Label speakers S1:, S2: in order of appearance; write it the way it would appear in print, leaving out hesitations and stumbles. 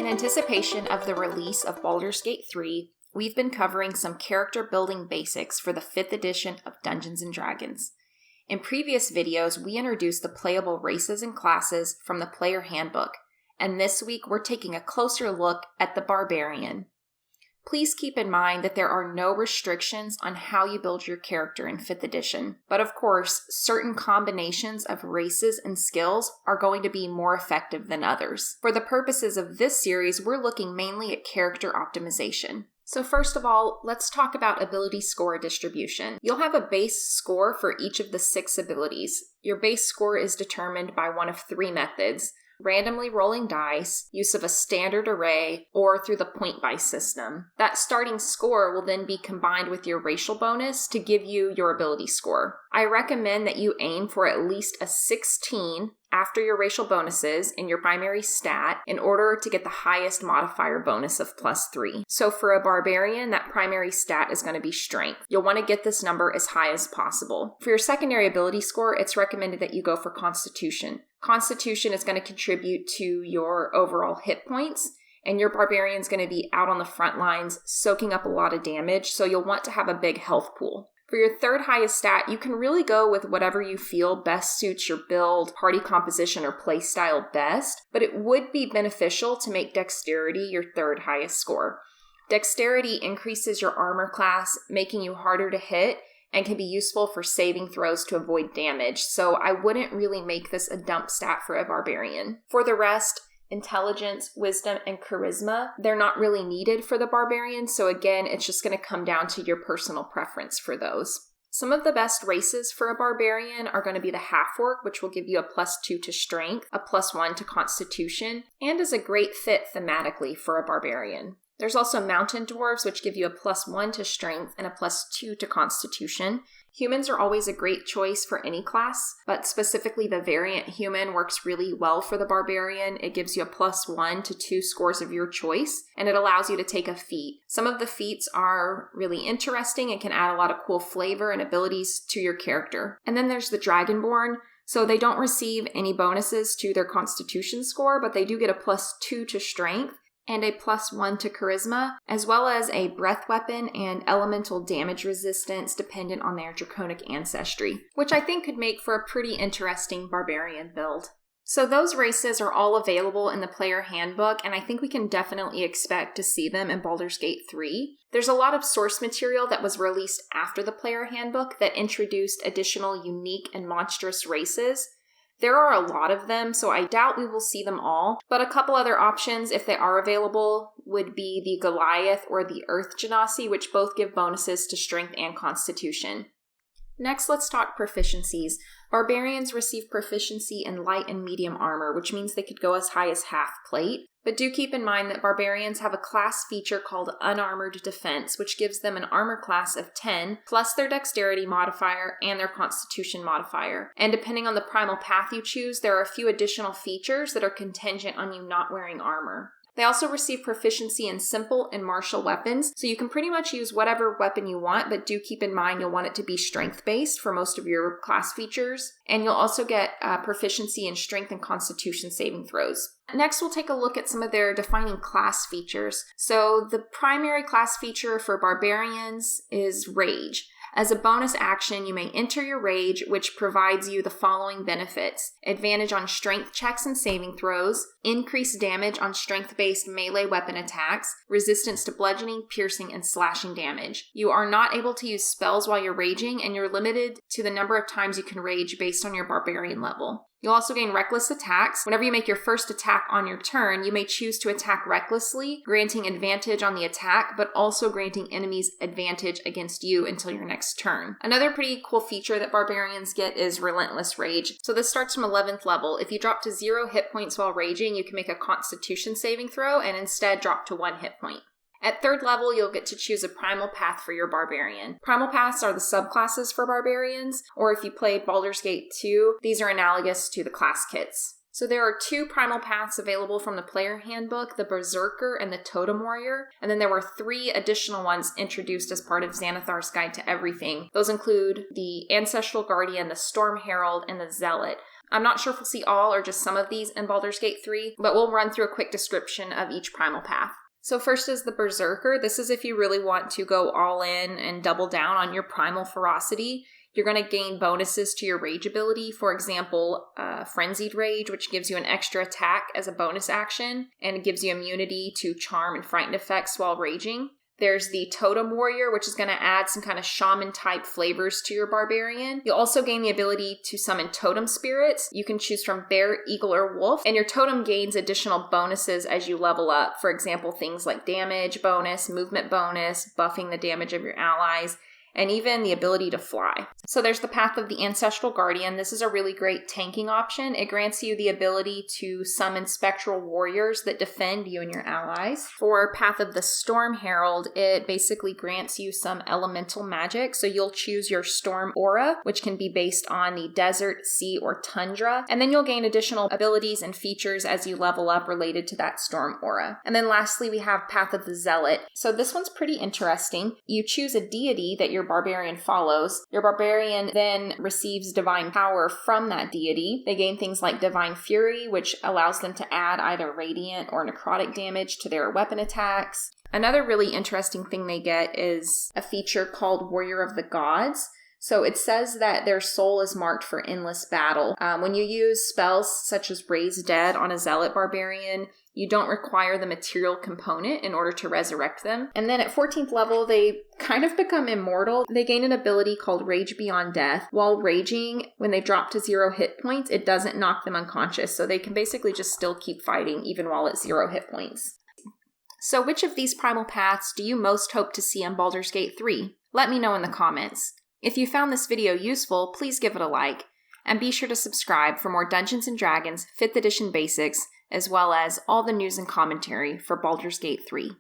S1: anticipation of the release of Baldur's Gate 3, we've been covering some character building basics for the 5th edition of Dungeons & Dragons. In previous videos, we introduced the playable races and classes from the player handbook, and this week we're taking a closer look at the Barbarian. Please keep in mind that there are no restrictions on how you build your character in 5th edition, but of course, certain combinations of races and skills are going to be more effective than others. For the purposes of this series, we're looking mainly at character optimization. So first of all, let's talk about ability score distribution. You'll have a base score for each of the 6 abilities. Your base score is determined by one of 3 methods: randomly rolling dice, use of a standard array, or through the point buy system. That starting score will then be combined with your racial bonus to give you your ability score. I recommend that you aim for at least a 16 after your racial bonuses in your primary stat in order to get the highest modifier bonus of +3. So for a barbarian, that primary stat is going to be strength. You'll want to get this number as high as possible. For your secondary ability score, it's recommended that you go for constitution. Constitution is going to contribute to your overall hit points, and your barbarian's going to be out on the front lines soaking up a lot of damage, so you'll want to have a big health pool. For your 3rd highest stat, you can really go with whatever you feel best suits your build, party composition, or play style best, but it would be beneficial to make dexterity your 3rd highest score. Dexterity increases your armor class, making you harder to hit, and can be useful for saving throws to avoid damage, so I wouldn't really make this a dump stat for a barbarian. For the rest, intelligence, wisdom, and charisma, they're not really needed for the barbarian, so again, it's just going to come down to your personal preference for those. Some of the best races for a barbarian are going to be the half-orc, which will give you a +2 to strength, a +1 to constitution, and is a great fit thematically for a barbarian. There's also mountain dwarves, which give you a +1 to strength and a +2 to constitution. Humans are always a great choice for any class, but specifically the variant human works really well for the barbarian. It gives you a +1 to 2 scores of your choice, and it allows you to take a feat. Some of the feats are really interesting and can add a lot of cool flavor and abilities to your character. And then there's the Dragonborn. So they don't receive any bonuses to their constitution score, but they do get a +2 to strength and a +1 to charisma, as well as a breath weapon and elemental damage resistance dependent on their draconic ancestry, which I think could make for a pretty interesting barbarian build. So those races are all available in the player handbook, and I think we can definitely expect to see them in Baldur's Gate 3. There's a lot of source material that was released after the player handbook that introduced additional unique and monstrous races. There are a lot of them, so I doubt we will see them all, but a couple other options, if they are available, would be the Goliath or the Earth Genasi, which both give bonuses to strength and constitution. Next, let's talk proficiencies. Barbarians receive proficiency in light and medium armor, which means they could go as high as half plate. But do keep in mind that barbarians have a class feature called Unarmored Defense, which gives them an armor class of 10, plus their dexterity modifier and their constitution modifier. And depending on the primal path you choose, there are a few additional features that are contingent on you not wearing armor. They also receive proficiency in simple and martial weapons, so you can pretty much use whatever weapon you want, but do keep in mind you'll want it to be strength-based for most of your class features. And you'll also get proficiency in strength and constitution saving throws. Next, we'll take a look at some of their defining class features. So the primary class feature for barbarians is Rage. As a bonus action, you may enter your Rage, which provides you the following benefits: advantage on strength checks and saving throws, increased damage on strength-based melee weapon attacks, resistance to bludgeoning, piercing, and slashing damage. You are not able to use spells while you're raging, and you're limited to the number of times you can rage based on your barbarian level. You'll also gain reckless attacks. Whenever you make your first attack on your turn, you may choose to attack recklessly, granting advantage on the attack, but also granting enemies advantage against you until your next turn. Another pretty cool feature that barbarians get is Relentless Rage. So this starts from 11th level. If you drop to 0 hit points while raging, you can make a constitution saving throw and instead drop to 1 hit point. At 3rd level, you'll get to choose a primal path for your barbarian. Primal paths are the subclasses for barbarians, or if you play Baldur's Gate 2, these are analogous to the class kits. So there are 2 primal paths available from the player handbook, the Berserker and the Totem Warrior, and then there were 3 additional ones introduced as part of Xanathar's Guide to Everything. Those include the Ancestral Guardian, the Storm Herald, and the Zealot. I'm not sure if we'll see all or just some of these in Baldur's Gate 3, but we'll run through a quick description of each primal path. So first is the Berserker. This is if you really want to go all in and double down on your primal ferocity. You're going to gain bonuses to your rage ability. For example, Frenzied Rage, which gives you an extra attack as a bonus action, and it gives you immunity to charm and frightened effects while raging. There's the Totem Warrior, which is going to add some kind of shaman-type flavors to your Barbarian. You'll also gain the ability to summon totem spirits. You can choose from bear, eagle, or wolf, and your totem gains additional bonuses as you level up. For example, things like damage bonus, movement bonus, buffing the damage of your allies, and even the ability to fly. So there's the path of the Ancestral Guardian. This is a really great tanking option. It grants you the ability to summon spectral warriors that defend you and your allies. For path of the Storm Herald, it basically grants you some elemental magic. So you'll choose your Storm Aura, which can be based on the desert, sea, or tundra. And then you'll gain additional abilities and features as you level up related to that Storm Aura. And then lastly, we have path of the Zealot. So this one's pretty interesting. You choose a deity that your Barbarian follows. Your Barbarian then receives divine power from that deity. They gain things like Divine Fury, which allows them to add either radiant or necrotic damage to their weapon attacks. Another really interesting thing they get is a feature called Warrior of the Gods. So it says that their soul is marked for endless battle. When you use spells such as Raise Dead on a Zealot Barbarian, you don't require the material component in order to resurrect them. And then at 14th level, they kind of become immortal. They gain an ability called Rage Beyond Death. While raging, when they drop to 0 hit points, it doesn't knock them unconscious. So they can basically just still keep fighting even while at 0 hit points. So which of these primal paths do you most hope to see on Baldur's Gate 3? Let me know in the comments. If you found this video useful, please give it a like. And be sure to subscribe for more Dungeons & Dragons 5th edition basics, as well as all the news and commentary for Baldur's Gate 3.